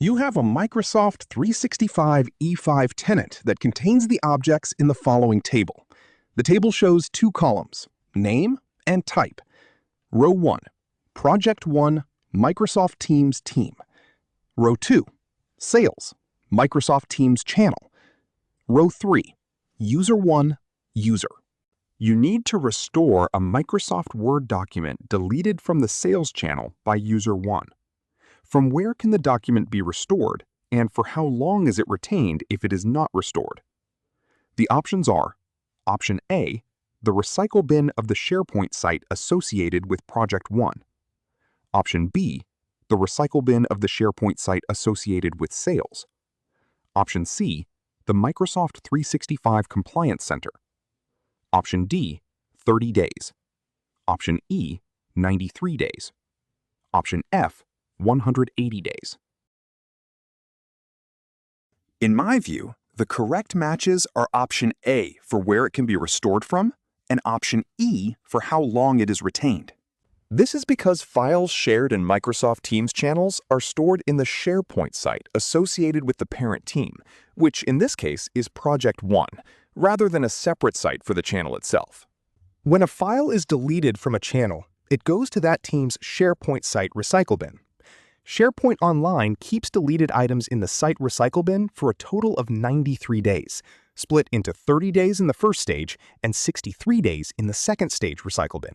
You have a Microsoft 365 E5 tenant that contains the objects in the following table. The table shows two columns, name and type. Row 1, Project 1, Microsoft Teams Team. Row 2, Sales, Microsoft Teams Channel. Row 3, User 1, User. You need to restore a Microsoft Word document deleted from the Sales channel by User 1. From where can the document be restored, and for how long is it retained if it is not restored? The options are: Option A, the recycle bin of the SharePoint site associated with Project 1. Option B, the recycle bin of the SharePoint site associated with Sales. Option C, the Microsoft 365 Compliance Center. Option D, 30 days. Option E, 93 days. Option F, 180 days. In my view, the correct matches are Option A for where it can be restored from, and Option E for how long it is retained. This is because files shared in Microsoft Teams channels are stored in the SharePoint site associated with the parent team, which in this case is Project 1, rather than a separate site for the channel itself. When a file is deleted from a channel, it goes to that team's SharePoint site recycle bin. SharePoint Online keeps deleted items in the site recycle bin for a total of 93 days, split into 30 days in the first stage and 63 days in the second stage recycle bin.